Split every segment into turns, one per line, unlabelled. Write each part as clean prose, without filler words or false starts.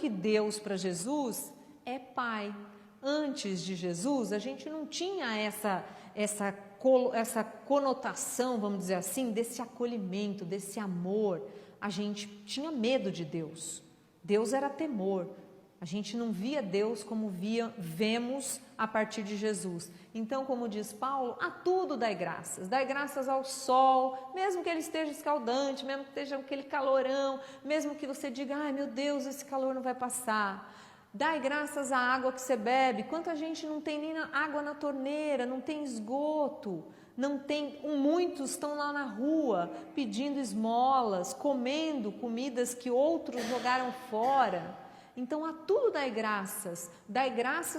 que Deus para Jesus é Pai. Antes de Jesus, a gente não tinha essa conotação, vamos dizer assim, desse acolhimento, desse amor. A gente tinha medo de Deus. Deus era temor. A gente não via Deus como vemos a partir de Jesus. Então, como diz Paulo, a tudo dai graças ao sol, mesmo que ele esteja escaldante, mesmo que esteja aquele calorão, mesmo que você diga, ai meu Deus, esse calor não vai passar. Dai graças à água que você bebe. Quanta gente não tem nem água na torneira, não tem esgoto, não tem, muitos estão lá na rua pedindo esmolas, comendo comidas que outros jogaram fora. Então, a tudo dai graças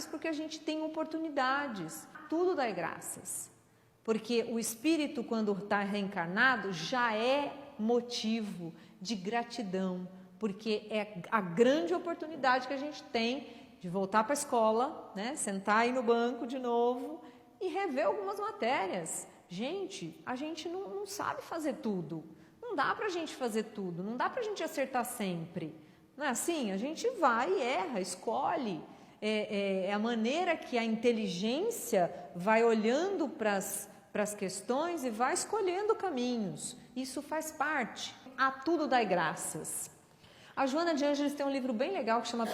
porque a gente tem oportunidades, a tudo dai graças, porque o Espírito, quando está reencarnado, já é motivo de gratidão, porque é a grande oportunidade que a gente tem de voltar para a escola, né? Sentar aí no banco de novo e rever algumas matérias. Gente, a gente não sabe fazer tudo, não dá para a gente fazer tudo, não dá para a gente acertar sempre. Não é assim? A gente vai e erra, escolhe. É a maneira que a inteligência vai olhando para as questões e vai escolhendo caminhos. Isso faz parte. A tudo dai graças. A Joana de Ângeles tem um livro bem legal que chama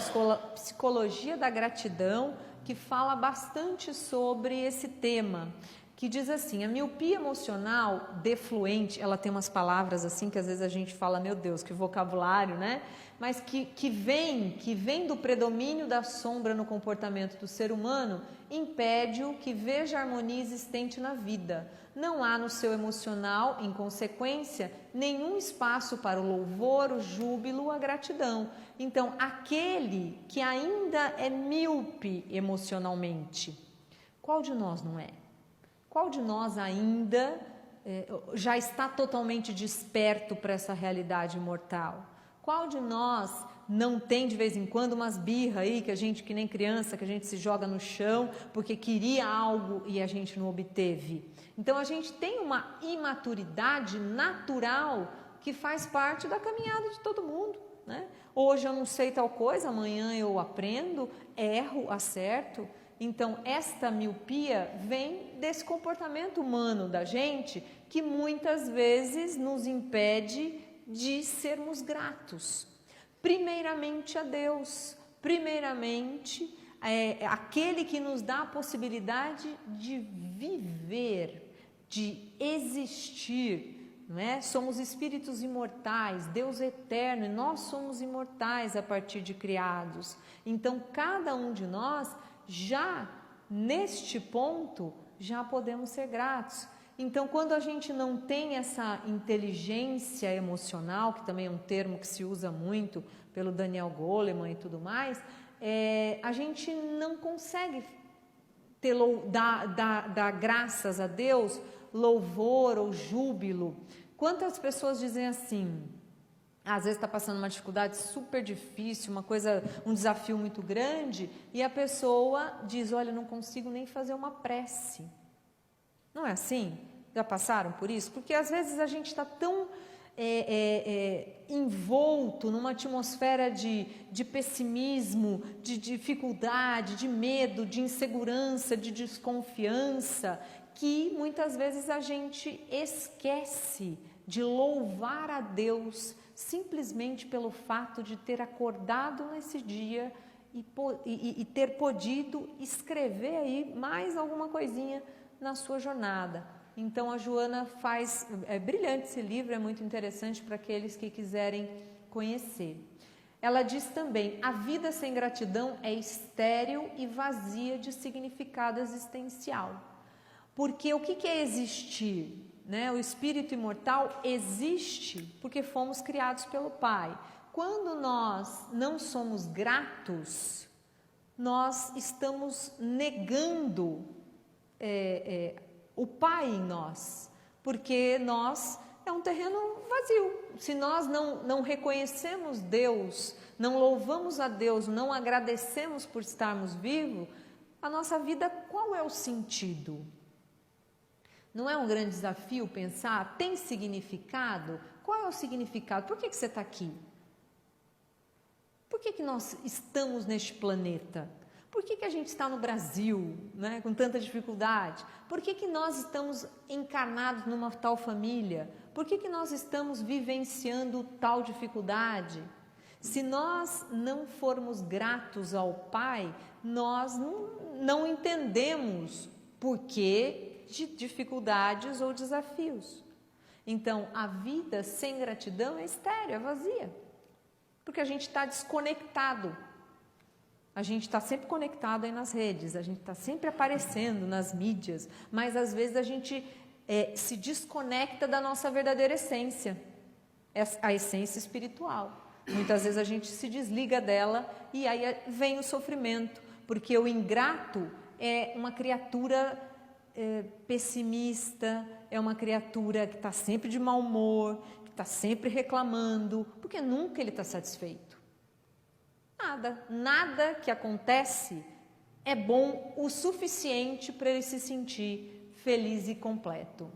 Psicologia da Gratidão, que fala bastante sobre esse tema, que diz assim, a miopia emocional defluente, ela tem umas palavras assim que às vezes a gente fala, meu Deus, que vocabulário, né? Mas que vem do predomínio da sombra no comportamento do ser humano, impede-o que veja a harmonia existente na vida. Não há no seu emocional, em consequência, nenhum espaço para o louvor, o júbilo, a gratidão. Então, aquele que ainda é míope emocionalmente, qual de nós não é? Qual de nós ainda já está totalmente desperto para essa realidade mortal? Qual de nós não tem de vez em quando umas birra aí, que nem criança, que a gente se joga no chão porque queria algo e a gente não obteve? Então a gente tem uma imaturidade natural que faz parte da caminhada de todo mundo, né? Hoje eu não sei tal coisa, amanhã eu aprendo, erro, acerto. Então esta miopia vem desse comportamento humano da gente que muitas vezes nos impede de sermos gratos, primeiramente a Deus, primeiramente aquele que nos dá a possibilidade de viver, de existir, não é? Somos espíritos imortais, Deus é eterno e nós somos imortais a partir de criados. Então cada um de nós já neste ponto já podemos ser gratos. Então, quando a gente não tem essa inteligência emocional, que também é um termo que se usa muito pelo Daniel Goleman e tudo mais, a gente não consegue dar graças a Deus, louvor ou júbilo. Quantas pessoas dizem assim, às vezes está passando uma dificuldade super difícil, um desafio muito grande, e a pessoa diz, olha, não consigo nem fazer uma prece. Não é assim? Já passaram por isso? Porque às vezes a gente está tão envolto numa atmosfera de pessimismo, de dificuldade, de medo, de insegurança, de desconfiança, que muitas vezes a gente esquece de louvar a Deus simplesmente pelo fato de ter acordado nesse dia e ter podido escrever aí mais alguma coisinha na sua jornada. Então a Joana é brilhante esse livro, é muito interessante para aqueles que quiserem conhecer. Ela diz também, a vida sem gratidão é estéril e vazia de significado existencial. Porque o que é existir? Né? O espírito imortal existe porque fomos criados pelo Pai. Quando nós não somos gratos, nós estamos negando o Pai em nós, porque nós é um terreno vazio. Se nós não reconhecemos Deus, não louvamos a Deus, não agradecemos por estarmos vivos, a nossa vida, qual é o sentido? Não é um grande desafio pensar, tem significado? Qual é o significado? Por que você está aqui? Por que nós estamos neste planeta? Por que a gente está no Brasil, né, com tanta dificuldade? Por que nós estamos encarnados numa tal família? Por que nós estamos vivenciando tal dificuldade? Se nós não formos gratos ao Pai, nós não entendemos por que de dificuldades ou desafios. Então, a vida sem gratidão é estéril, é vazia. Porque a gente está desconectado. A gente está sempre conectado aí nas redes, a gente está sempre aparecendo nas mídias, mas às vezes a gente se desconecta da nossa verdadeira essência, a essência espiritual. Muitas vezes a gente se desliga dela e aí vem o sofrimento, porque o ingrato é uma criatura pessimista, é uma criatura que está sempre de mau humor, que está sempre reclamando, porque nunca ele está satisfeito. Nada que acontece é bom o suficiente para ele se sentir feliz e completo.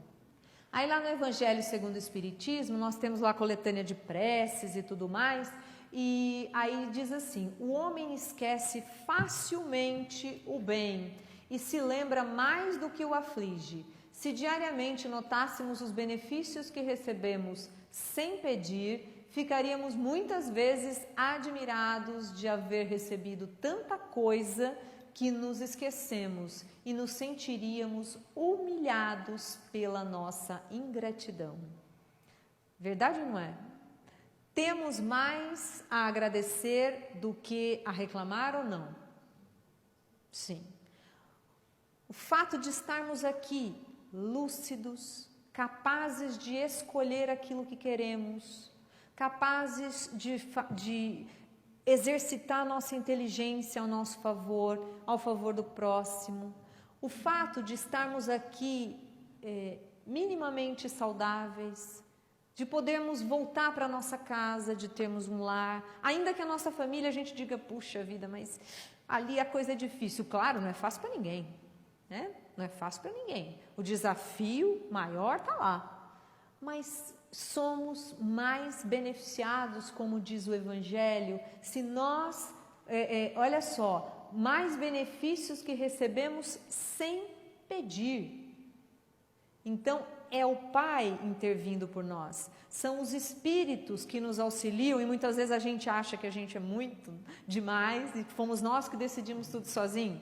Aí lá no Evangelho segundo o Espiritismo, nós temos lá a coletânea de preces e tudo mais, e aí diz assim: o homem esquece facilmente o bem e se lembra mais do que o aflige. Se diariamente notássemos os benefícios que recebemos sem pedir, ficaríamos muitas vezes admirados de haver recebido tanta coisa que nos esquecemos e nos sentiríamos humilhados pela nossa ingratidão. Verdade ou não é? Temos mais a agradecer do que a reclamar ou não? Sim. O fato de estarmos aqui lúcidos, capazes de escolher aquilo que queremos, capazes de exercitar a nossa inteligência ao nosso favor, ao favor do próximo. O fato de estarmos aqui minimamente saudáveis, de podermos voltar para a nossa casa, de termos um lar, ainda que a nossa família a gente diga, puxa vida, mas ali a coisa é difícil. Claro, não é fácil para ninguém, né? Não é fácil para ninguém. O desafio maior está lá, mas somos mais beneficiados, como diz o Evangelho, se nós, olha só, mais benefícios que recebemos sem pedir. Então, é o Pai intervindo por nós. São os Espíritos que nos auxiliam e muitas vezes a gente acha que a gente é muito demais e fomos nós que decidimos tudo sozinho.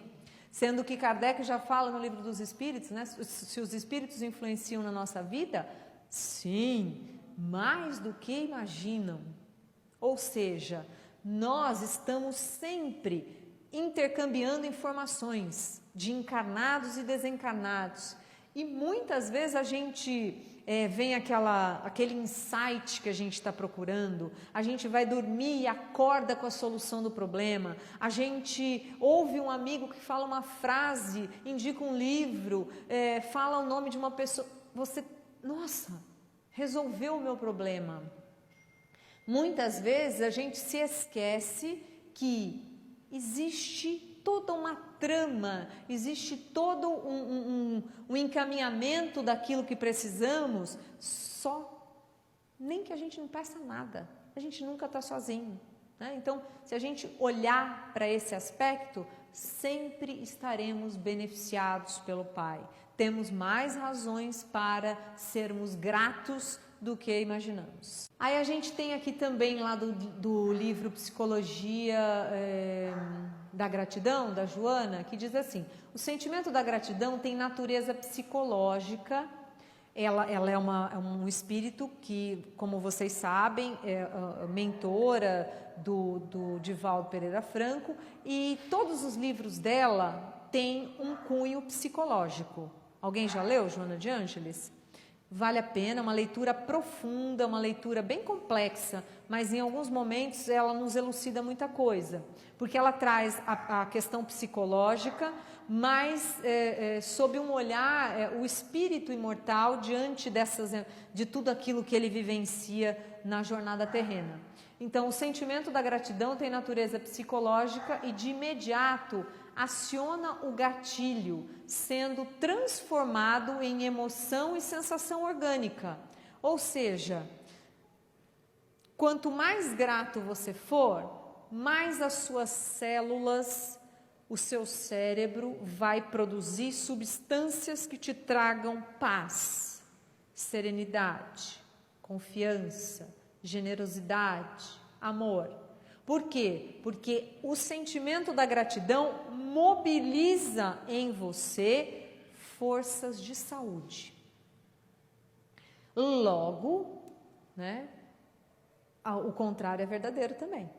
Sendo que Kardec já fala no Livro dos Espíritos, né? Se os Espíritos influenciam na nossa vida, sim, mais do que imaginam. Ou seja, nós estamos sempre intercambiando informações de encarnados e desencarnados. E muitas vezes a gente vem aquele insight que a gente está procurando, a gente vai dormir e acorda com a solução do problema, a gente ouve um amigo que fala uma frase, indica um livro, fala o nome de uma pessoa, nossa, resolveu o meu problema. Muitas vezes a gente se esquece que existe toda uma trama, existe todo um encaminhamento daquilo que precisamos, nem que a gente não peça nada, a gente nunca está sozinho, né? Então, se a gente olhar para esse aspecto, sempre estaremos beneficiados pelo Pai. Temos mais razões para sermos gratos do que imaginamos. Aí a gente tem aqui também lá do livro Psicologia da Gratidão, da Joana, que diz assim: o sentimento da gratidão tem natureza psicológica, ela é um espírito que, como vocês sabem, é mentora do Divaldo Pereira Franco, e todos os livros dela têm um cunho psicológico. Alguém já leu, Joana de Ângeles? Vale a pena, uma leitura profunda, uma leitura bem complexa, mas em alguns momentos ela nos elucida muita coisa, porque ela traz a questão psicológica, mas sob um olhar, o espírito imortal diante de tudo aquilo que ele vivencia na jornada terrena. Então, o sentimento da gratidão tem natureza psicológica e de imediato aciona o gatilho, sendo transformado em emoção e sensação orgânica. Ou seja, quanto mais grato você for, mais as suas células, o seu cérebro vai produzir substâncias que te tragam paz, serenidade, confiança, generosidade, amor. Por quê? Porque o sentimento da gratidão mobiliza em você forças de saúde. Logo, né, o contrário é verdadeiro também.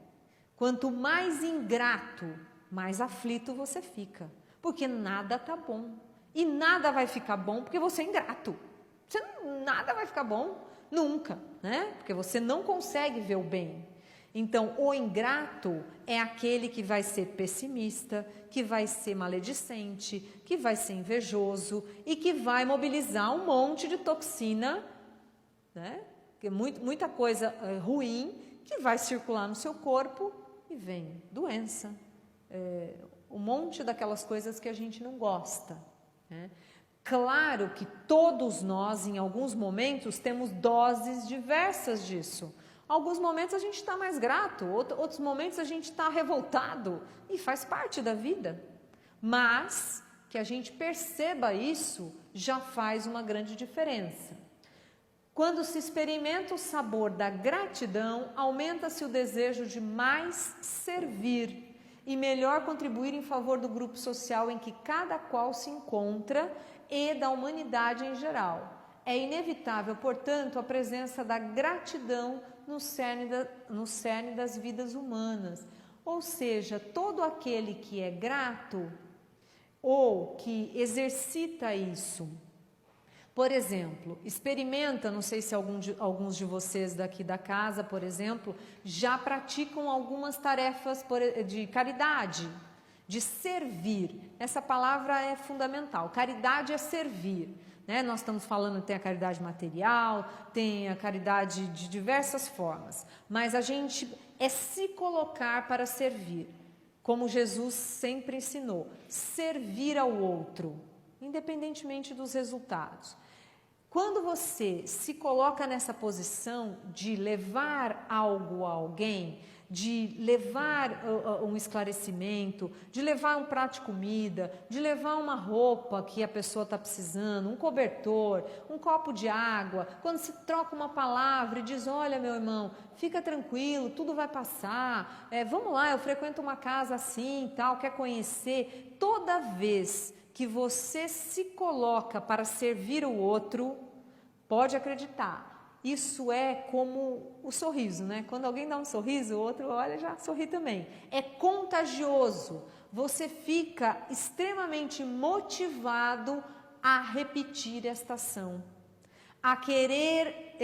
Quanto mais ingrato, mais aflito você fica, porque nada tá bom. E nada vai ficar bom porque você é ingrato. Nada vai ficar bom nunca, né? Porque você não consegue ver o bem. Então, o ingrato é aquele que vai ser pessimista, que vai ser maledicente, que vai ser invejoso e que vai mobilizar um monte de toxina, né? Que muita coisa ruim que vai circular no seu corpo e vem doença, um monte daquelas coisas que a gente não gosta, né? Claro que todos nós, em alguns momentos, temos doses diversas disso. Alguns momentos a gente está mais grato, outros momentos a gente está revoltado, e faz parte da vida. Mas que a gente perceba isso já faz uma grande diferença. Quando se experimenta o sabor da gratidão, aumenta-se o desejo de mais servir e melhor contribuir em favor do grupo social em que cada qual se encontra e da humanidade em geral. É inevitável, portanto, a presença da gratidão no cerne das vidas humanas. Ou seja, todo aquele que é grato ou que exercita isso. Por exemplo, experimenta, não sei se alguns de vocês daqui da casa, por exemplo, já praticam algumas tarefas de caridade, de servir. Essa palavra é fundamental. Caridade é servir, né? Nós estamos falando, tem a caridade material, tem a caridade de diversas formas, mas a gente é se colocar para servir, como Jesus sempre ensinou, servir ao outro, independentemente dos resultados. Quando você se coloca nessa posição de levar algo a alguém, de levar um esclarecimento, de levar um prato de comida, de levar uma roupa que a pessoa está precisando, um cobertor, um copo de água, quando se troca uma palavra e diz, olha meu irmão, fica tranquilo, tudo vai passar, vamos lá, eu frequento uma casa assim, tal, quer conhecer, toda vez que você se coloca para servir o outro, pode acreditar, isso é como o sorriso, né? Quando alguém dá um sorriso, o outro olha já sorri também. É contagioso, você fica extremamente motivado a repetir esta ação, a querer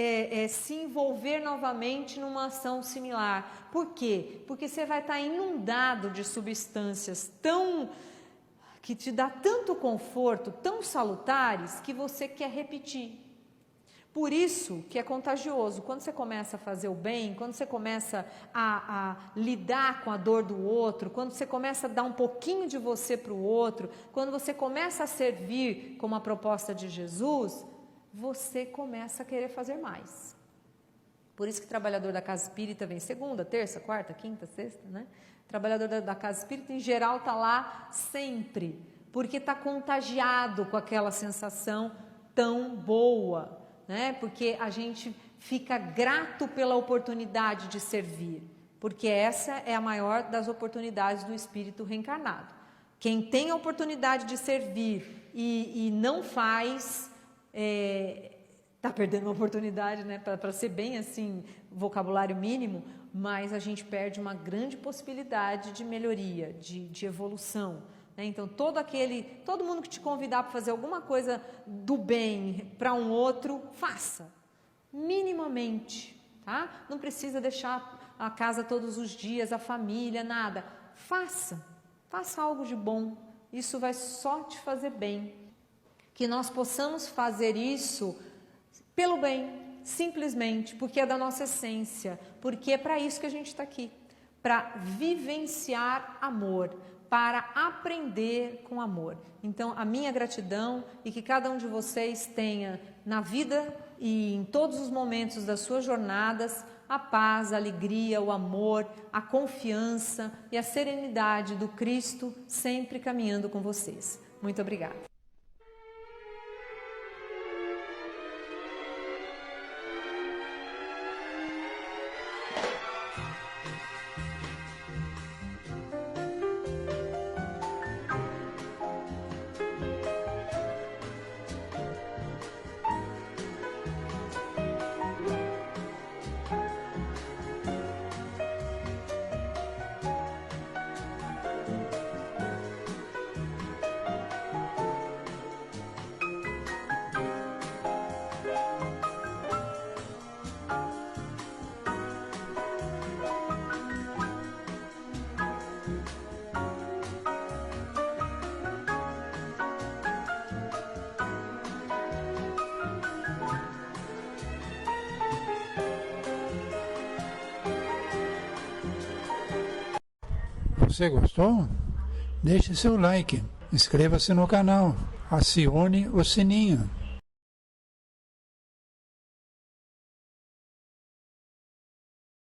se envolver novamente numa ação similar. Por quê? Porque você vai estar inundado de substâncias que te dá tanto conforto, tão salutares, que você quer repetir. Por isso que é contagioso, quando você começa a fazer o bem, quando você começa a lidar com a dor do outro, quando você começa a dar um pouquinho de você para o outro, quando você começa a servir como a proposta de Jesus, você começa a querer fazer mais. Por isso que o trabalhador da casa espírita vem segunda, terça, quarta, quinta, sexta, né? O trabalhador da casa espírita em geral está lá sempre, porque está contagiado com aquela sensação tão boa, né? Porque a gente fica grato pela oportunidade de servir, porque essa é a maior das oportunidades do espírito reencarnado. Quem tem a oportunidade de servir e não faz, está perdendo uma oportunidade, né? Para ser bem assim, vocabulário mínimo, mas a gente perde uma grande possibilidade de melhoria, de evolução. Então, todo mundo que te convidar para fazer alguma coisa do bem para um outro, faça, minimamente, tá? Não precisa deixar a casa todos os dias, a família, nada. Faça algo de bom, isso vai só te fazer bem. Que nós possamos fazer isso pelo bem, simplesmente, porque é da nossa essência, porque é para isso que a gente está aqui, para vivenciar amor, para aprender com amor. Então, a minha gratidão e que cada um de vocês tenha na vida e em todos os momentos das suas jornadas a paz, a alegria, o amor, a confiança e a serenidade do Cristo sempre caminhando com vocês. Muito obrigada.
Você gostou? Deixe seu like, inscreva-se no canal, acione o sininho.